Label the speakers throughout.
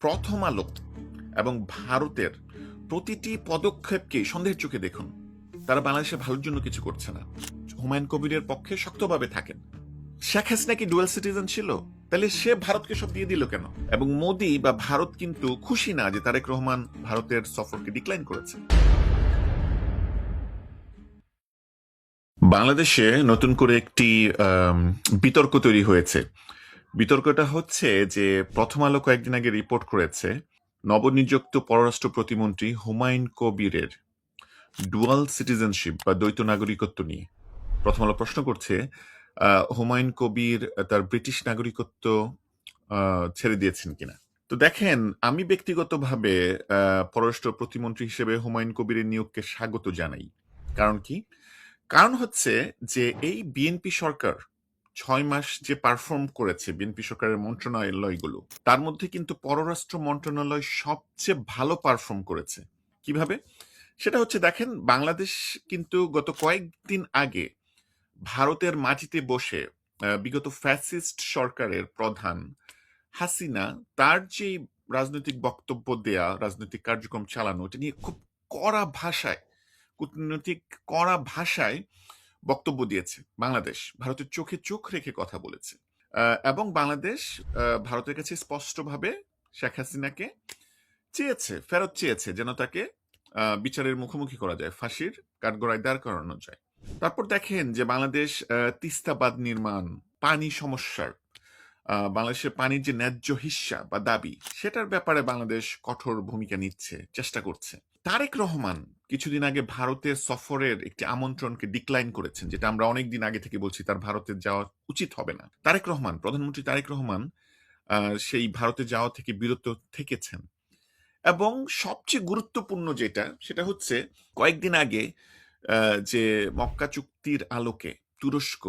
Speaker 1: প্রথম আলো এবং ভারতের প্রতিটি পদক্ষেপকে সন্দেহের চোখে দেখুন। তারা বাংলাদেশের ভালোর জন্য কিছু করছে না। হুমায়ুন কবিরের পক্ষে শক্তভাবে থাকেন। শেখ হাসিনা কি ডুয়াল সিটিজেন ছিল? তাহলে সে ভারতকে সব দিয়ে দিল কেন? এবং মোদি বা ভারত কিন্তু খুশি না যে তারেক রহমান ভারতের সফরকে ডিক্লাইন করেছে। বাংলাদেশে নতুন করে একটি বিতর্ক তৈরি হয়েছে। বিতর্কটা হচ্ছে যে প্রথম আলো কয়েকদিন আগে রিপোর্ট করেছে নবনিযুক্ত পররাষ্ট্র প্রতিমন্ত্রী হুমায়ুন কবিরের ডুয়াল সিটিজেনশিপ বা দ্বৈত নাগরিকত্ব নিয়ে। প্রথম আলো প্রশ্ন করছে হুমায়ুন কবির তার ব্রিটিশ নাগরিকত্ব ছেড়ে দিয়েছেন কিনা। তো দেখেন, আমি ব্যক্তিগতভাবে পররাষ্ট্র প্রতিমন্ত্রী হিসেবে হুমায়ুন কবিরের নিয়োগকে স্বাগত জানাই। কারণ কি? কারণ হচ্ছে যে এই বিএনপি সরকার 6 মাস যে পারফর্ম করেছে বিএনপি সরকারের মন্ত্রণালয়গুলো, তার মধ্যে কিন্তু পররাষ্ট্র মন্ত্রণালয় সবচেয়ে ভালো পারফর্ম করেছে। কিভাবে? সেটা হচ্ছে দেখেন, বাংলাদেশ কিন্তু গত কয়েকদিন আগে ভারতের মাটিতে বসে বিগত ফ্যাসিস্ট সরকারের প্রধান হাসিনা তার যে রাজনৈতিক বক্তব্য দেয়া, রাজনৈতিক কার্যক্রম চালানো, এটা নিয়ে খুব কড়া ভাষায়, কূটনৈতিক কড়া ভাষায় বক্তব্য দিয়েছে। বাংলাদেশ ভারতের চোখে চোখ রেখে কথা বলেছে এবং বাংলাদেশ ভারতের কাছে স্পষ্টভাবে শেখ হাসিনাকে ফেরত চেয়েছে, যেন তাকে বিচারের মুখোমুখি করা যায়, ফাঁসির কাঠগড়ায় দাঁড় করানো যায়। তারপর দেখেন যে বাংলাদেশ তিস্তা বাঁধ নির্মাণ, পানি সমস্যার, বাংলাদেশের পানির যে ন্যায্য হিস্যা বা দাবি, সেটার ব্যাপারে বাংলাদেশ কঠোর ভূমিকা নিচ্ছে, চেষ্টা করছে। তারেক রহমান কিছুদিন আগে ভারতের সফরের একটি আমন্ত্রণকে ডিক্লাইন করেছেন, যেটা আমরা অনেকদিন আগে থেকে বলছি তার ভারতে যাওয়া উচিত হবে না। তারেক রহমান, প্রধানমন্ত্রী তারেক রহমান সেই ভারতে যাওয়া থেকে বিরত থেকেছেন। এবং সবচেয়ে গুরুত্বপূর্ণ যেটা, সেটা হচ্ছে কয়েকদিন আগে যে মক্কা চুক্তির আলোকে তুরস্ক,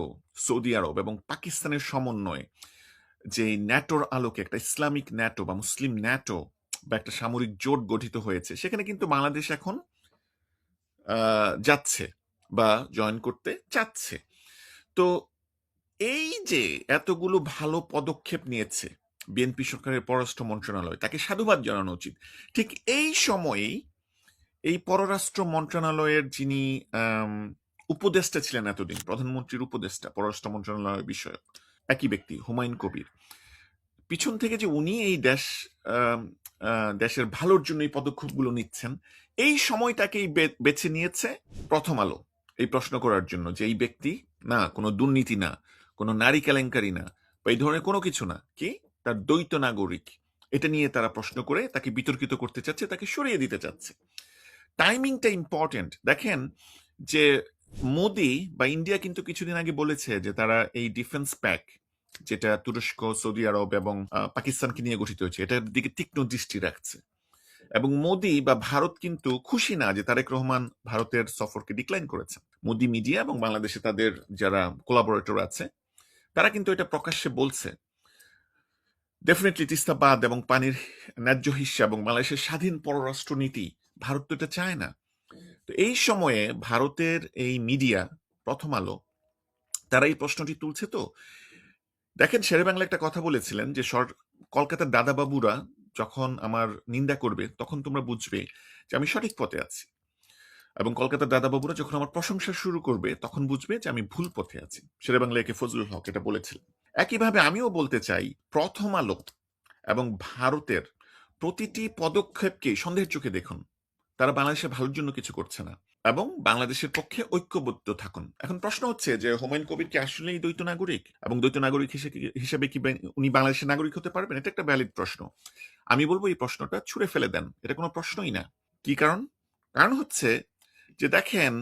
Speaker 1: সৌদি আরব এবং পাকিস্তানের সমন্বয়ে যে ন্যাটোর আলোকে একটা ইসলামিক ন্যাটো বা মুসলিম ন্যাটো বা একটা সামরিক জোট গঠিত হয়েছে, সেখানে কিন্তু বাংলাদেশ এখন যাচ্ছে বা জয়েন করতে চাচ্ছে। তো এই যে এতগুলো ভালো পদক্ষেপ নিয়েছে বিএনপি সরকারের পররাষ্ট্র মন্ত্রণালয়, তাকে সাধুবাদ জানানো উচিত। ঠিক এই সময়েই এই পররাষ্ট্র মন্ত্রণালয়ের যিনি উপদেষ্টা ছিলেন এতদিন, প্রধানমন্ত্রীর উপদেষ্টা পররাষ্ট্র মন্ত্রণালয় বিষয়ক, একই ব্যক্তি হুমায়ুন কবির, পিছন থেকে যে উনি এই দেশের ভালোর জন্য এই পদক্ষেপগুলো নিচ্ছেন, এই সময়টাকেই বেছে নিয়েছে প্রথম আলো এই প্রশ্ন করার জন্য যে এই ব্যক্তি না কোনো দুর্নীতি না, কোনো নারী কেলেঙ্কারি না, বা এই ধরনের কোনো কিছু না, কি তার দ্বৈত নাগরিক, এটা নিয়ে তারা প্রশ্ন করে তাকে বিতর্কিত করতে চাচ্ছে, তাকে সরিয়ে দিতে চাচ্ছে। টাইমিংটা ইম্পর্টেন্ট। দেখেন যে মোদি বা ইন্ডিয়া কিন্তু কিছুদিন আগে বলেছে যে তারা এই ডিফেন্স প্যাক, যেটা তুরস্ক, সৌদি আরব এবং পাকিস্তানকে নিয়ে গঠিত হয়েছে, এটার দিকে তীক্ষ্ণ দৃষ্টি রাখছে। এবং মোদি বা ভারত কিন্তু খুশি না যে তারেক রহমান ভারতের সফরকে ডিক্লাইন করেছে। মোদি মিডিয়া এবং বাংলাদেশে তাদের যারা কোলাবোরেটর আছে, তারা কিন্তু এটা প্রকাশ্যে বলছে। ডেফিনেটলি তিস্তা বাঁধ এবং পানির ন্যায্য হিস্যা এবং বাংলাদেশের স্বাধীন পররাষ্ট্র নীতি, ভারত তো এটা চায় না। তো এই সময়ে ভারতের এই মিডিয়া, প্রথম আলো, তারা এই প্রশ্নটি তুলছে। তো দেখেন, শেরেবাংলা একটা কথা বলেছিলেন যে কলকাতার দাদাবাবুরা যখন আমার নিন্দা করবে, তখন তোমরা বুঝবে যে আমি সঠিক পথে আছি, এবং কলকাতার দাদাবাবুরা যখন আমার প্রশংসা শুরু করবে, তখন বুঝবে যে আমি ভুল পথে আছি। শেরেবাংলা একে ফজলুল হক এটা বলেছিলেন। একইভাবে আমিও বলতে চাই, প্রথম আলো এবং ভারতের প্রতিটি পদক্ষেপকে সন্দেহের চোখে দেখুন। তারা বাংলাদেশের ভালোর জন্য কিছু করছে না এবং বাংলাদেশের পক্ষে ঐক্যবদ্ধ থাকুন। এখন প্রশ্ন হচ্ছে যে হুমায়ুন কবির কি আসলেই দ্বৈত নাগরিক, এবং দ্বৈত নাগরিক হিসেবে কি উনি বাংলাদেশের নাগরিক হতে পারবেন? এটা একটা ভ্যালিড প্রশ্ন। আমি বলবো এই প্রশ্নটা ছুঁড়ে ফেলে দেন, এটা কোনো প্রশ্নই না। কি কারণ? কারণ হচ্ছে যে দেখেন,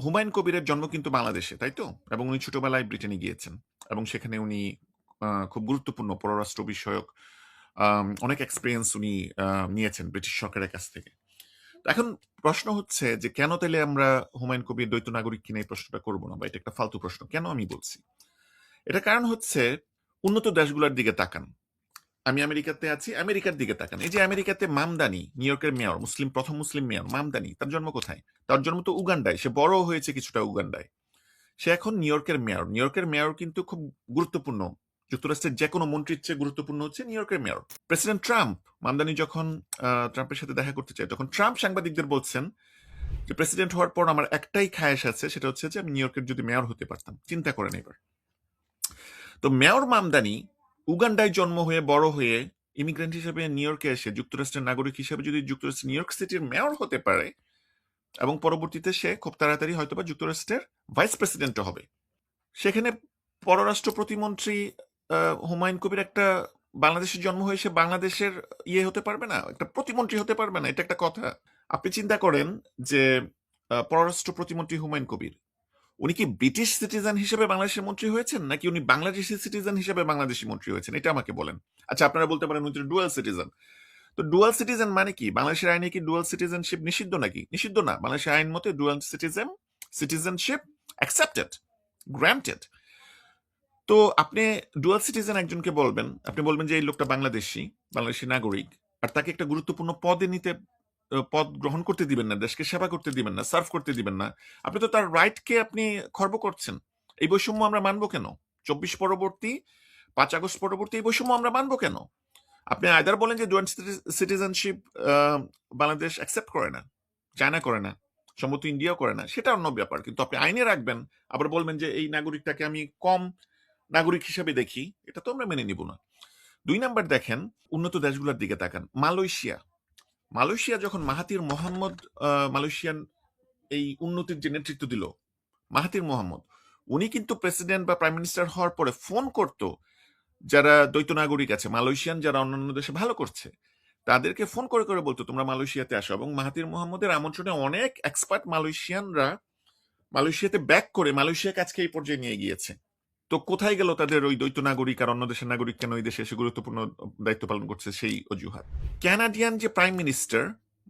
Speaker 1: হুমায়ুন কবিরের জন্ম কিন্তু বাংলাদেশে, তাই তো? এবং উনি ছোটবেলায় ব্রিটেনে গিয়েছেন এবং সেখানে উনি খুব গুরুত্বপূর্ণ পররাষ্ট্র বিষয়ক অনেক এক্সপিরিয়েন্স উনি নিয়েছেন ব্রিটিশ সরকারের কাছ থেকে। এখন প্রশ্ন হচ্ছে যে কেন তাহলে আমরা হুমায়ুন কবির দ্বৈত নাগরিক কিনা এই প্রশ্নটা করবো না, বা এটা একটা ফালতু প্রশ্ন কেন আমি বলছি? এটা কারণ হচ্ছে, উন্নত দেশগুলোর দিকে তাকান। আমি আমেরিকাতে আছি, আমেরিকার দিকে তাকান। এই যে আমেরিকাতে মামদানি, নিউ ইয়র্কের মেয়র, প্রথম মুসলিম মেয়র মামদানি, তার জন্ম কোথায়? তার জন্ম তো উগান্ডায়। সে বড় হয়েছে কিছুটা উগান্ডায়। সে এখন নিউ ইয়র্কের মেয়র। নিউ ইয়র্কের মেয়র কিন্তু খুব গুরুত্বপূর্ণ যুক্তরাষ্ট্রের যে কোনো মন্ত্রীর চেয়ে গুরুত্বপূর্ণ হচ্ছে নিউ ইয়র্কের মেয়র। প্রেসিডেন্ট ট্রাম্প, মামদানি যখন ট্রাম্পের সাথে দেখা করতে চায়, তখন ট্রাম্প সাংবাদিকদের বলছেন যে প্রেসিডেন্ট হওয়ার পর আমার একটাই খায়েশ আছে, সেটা হচ্ছে যে আমি নিউ ইয়র্কের যদি মেয়র হতে পারতাম। চিন্তা করেন এবার। তো মেয়র মামদানি উগান্ডায় জন্ম হয়ে বড় হয়ে ইমিগ্রেন্ট হিসেবে নিউ ইয়র্কে এসে যুক্তরাষ্ট্রের নাগরিক হিসেবে যদি যুক্তরাষ্ট্রের নিউ ইয়র্ক সিটির মেয়র হতে পারে, এবং পরবর্তীতে সে খুব তাড়াতাড়ি হয়তোবা যুক্তরাষ্ট্রের ভাইস প্রেসিডেন্টও হবে, সেখানে পররাষ্ট্র প্রতিমন্ত্রী হুমায়ুন কবির একটা বাংলাদেশের জন্ম হয়ে সে বাংলাদেশের ইয়ে হতে পারবে না, একটা প্রতিমন্ত্রী হতে পারবে না? এটা একটা কথা? আপনি চিন্তা করেন যে পররাষ্ট্র প্রতিমন্ত্রী হুমায়ুন কবির, উনি কি ব্রিটিশ সিটিজেন হিসেবে বাংলাদেশের মন্ত্রী হয়েছেন, নাকি উনি বাংলাদেশি সিটিজেন হিসেবে বাংলাদেশি মন্ত্রী হয়েছেন? এটা আমাকে বলেন। আচ্ছা, আপনারা বলতে পারেন উনি ডুয়াল সিটিজেন। তো ডুয়াল সিটিজেন মানে কি? বাংলাদেশের আইনে কি ডুয়াল সিটিজেনশিপ নিষিদ্ধ নাকি? নিষিদ্ধ না। বাংলাদেশের আইন মতে ডুয়াল সিটিজেনশিপ অ্যাকসেপ্টেড, গ্রান্টেড। তো আপনি ডুয়াল সিটিজেন একজনকে বলবেন, আপনি বলবেন যে এই লোকটা বাংলাদেশি নাগরিক, আর তাকে একটা গুরুত্বপূর্ণ পদ গ্রহণ করতে দিবেন না, দেশকে সেবা করতে দিবেন না, সার্ভ করতে দিবেন না। আপনি তো তার রাইটকে আপনি খর্ব করছেন। এই বৈষম্য আমরা মানবো কেন? 24 পরবর্তী, 5 আগস্ট পরবর্তী এই বৈষম্য আমরা মানবো কেন? আপনি আইদার বলেন যে ডুয়াল সিটিজেনশিপ বাংলাদেশ অ্যাকসেপ্ট করে না, চায়না করে না, সম্ভবত ইন্ডিয়াও করে না, সেটা অন্য ব্যাপার, কিন্তু আপনি আইনে রাখবেন, আবার বলবেন যে এই নাগরিকটাকে আমি কম নাগরিক হিসেবে দেখি, এটা তো আমরা মেনে নিব না। 2 নাম্বার দেখেন, উন্নত দেশগুলোর দিকে তাকান। মালয়েশিয়া যখন মাহাথির মোহাম্মদ মালয়েশিয়ান এই উন্নতির যে নেতৃত্ব দিল, মাহাথির মোহাম্মদ, উনি কিন্তু প্রেসিডেন্ট বা প্রাইম মিনিস্টার হওয়ার পরে ফোন করতো যারা দ্বৈত নাগরিক আছে, মালয়েশিয়ান যারা অন্যান্য দেশে ভালো করছে, তাদেরকে ফোন করে করে বলতো তোমরা মালয়েশিয়াতে আসো, এবং মাহাথির মোহাম্মদের আমন্ত্রণে অনেক এক্সপার্ট মালয়েশিয়ানরা মালয়েশিয়াতে ব্যাক করে মালয়েশিয়াকে আজকে এই পর্যায়ে নিয়ে গিয়েছে। তো কোথায় গেল তাদের ওই দ্বৈত নাগরিক আর অন্য দেশের নাগরিক কেন ওই দেশে এসে গুরুত্বপূর্ণ দায়িত্ব পালন করছে সেই অজুহাত? ক্যানাডিয়ান যে প্রাইম মিনিস্টার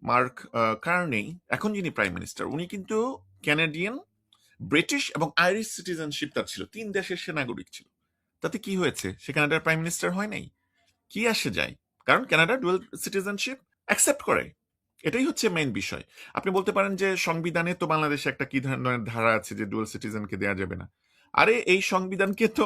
Speaker 1: মার্ক কার্নি, এখন যিনি প্রাইম মিনিস্টার, উনি কিন্তু ক্যানাডিয়ান, ব্রিটিশ এবং আইরিশ সিটিজেনশিপ তার ছিল, 3 দেশের সে নাগরিক ছিল। তাতে কি হয়েছে? সে কানাডার প্রাইম মিনিস্টার হয় নাই? কি আসে যায়? কারণ কানাডা ডুয়াল সিটিজেনশিপ অ্যাকসেপ্ট করে। এটাই হচ্ছে মেইন বিষয়। আপনি বলতে পারেন যে সংবিধানে তো বাংলাদেশে একটা কি ধরনের ধারা আছে যে ডুয়াল সিটিজেনকে দেওয়া যাবে না। আরে এই সংবিধানকে তো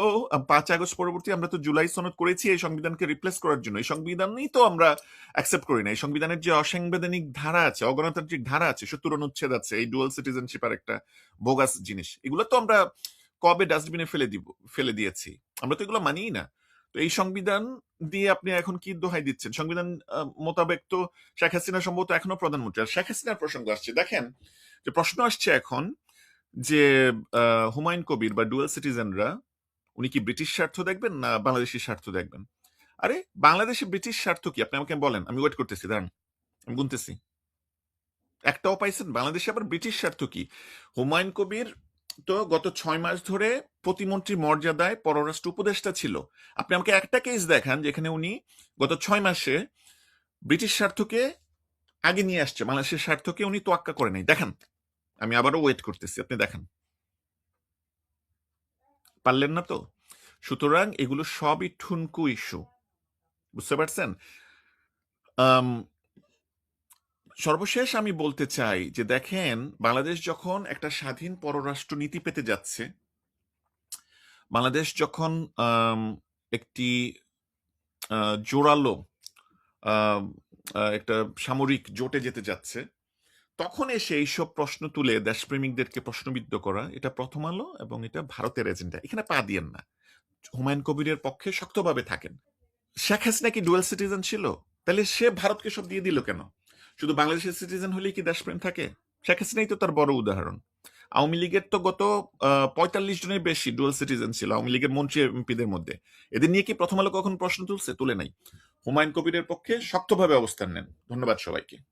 Speaker 1: 5 আগস্ট পরবর্তী আমরা তো জুলাই সনদ করেছি এই সংবিধানকে রিপ্লেস করার জন্য। এই সংবিধানই তো আমরা অ্যাকসেপ্ট করি না। এই সংবিধানের যে অসাংবিধানিক ধারা আছে, অগণতান্ত্রিক ধারা আছে, 70 অনুচ্ছেদ আছে, এই ডুয়াল সিটিজেনশিপ আর একটা বোগাস জিনিস, এগুলো তো আমরা কবে ডাস্টবিনে ফেলে দিয়েছি। আমরা তো এগুলো মানিই না। তো এই সংবিধান দিয়ে আপনি এখন কি দোহাই দিচ্ছেন? সংবিধান মোতাবেক তো শেখ হাসিনা সম্ভবত এখনো প্রধানমন্ত্রী। আর শেখ হাসিনার প্রসঙ্গ আসছে, দেখেন যে প্রশ্ন আসছে এখন যে হুমায়ুন কবির বা ডুয়াল সিটিজেনরা উনি কি ব্রিটিশ স্বার্থ দেখবেন না বাংলাদেশি স্বার্থ দেখবেন? আরে বাংলাদেশে ব্রিটিশ স্বার্থ কি? আপনি আমাকে বলেন, আমি ওয়েট করতেছি, দাঁড়ান আমি গুনতেছি। একটাও পাইছেন? বাংলাদেশে আবার ব্রিটিশ স্বার্থ কি? হুমায়ুন কবির তো গত 6 মাস ধরে প্রতিমন্ত্রী মর্যাদায় পররাষ্ট্র উপদেষ্টা ছিল। আপনি আমাকে একটা কেস দেখান যেখানে উনি গত 6 মাসে ব্রিটিশ স্বার্থকে আগে নিয়ে আসছে, বাংলাদেশের স্বার্থকে উনি তোয়াক্কা করে নাই। দেখান, আমি আবারও ওয়েট করতেছি, আপনি দেখান। পারলেন না তো? সুতরাং এগুলো সবই ঠুনকু ইস্যু, বুঝতে পারছেন? সর্বশেষ আমি বলতে চাই যে দেখেন, বাংলাদেশ যখন একটা স্বাধীন পররাষ্ট্র নীতি পেতে যাচ্ছে, বাংলাদেশ যখন একটি জোরালো একটা সামরিক জোটে যেতে যাচ্ছে, তখন এসে এইসব প্রশ্ন তুলে দেশপ্রেমিকদেরকে প্রশ্নবিদ্ধ করা, এটা প্রথম আলো এবং এটা ভারতের এজেন্ডা। এখানে পা দিয়েন না। হুমায়ুন কবিরের পক্ষে শক্তভাবে থাকেন। শেখ হাসিনা কি ডুয়াল সিটিজেন ছিল? তাহলে সে ভারতকে সব দিয়ে দিল কেন? শুধু বাংলাদেশের সিটিজেন হলেই কি দেশপ্রেম থাকে? শেখ হাসিনাই তো তার বড় উদাহরণ। আওয়ামী লীগের তো গত 45 জনের বেশি ডুয়াল সিটিজেন ছিল আওয়ামী লীগের মন্ত্রী এমপিদের মধ্যে। এদের নিয়ে কি প্রথম আলো কখন প্রশ্ন তুলছে? তুলে নাই। হুমায়ুন কবিরের পক্ষে শক্তভাবে অবস্থান নেন। ধন্যবাদ সবাইকে।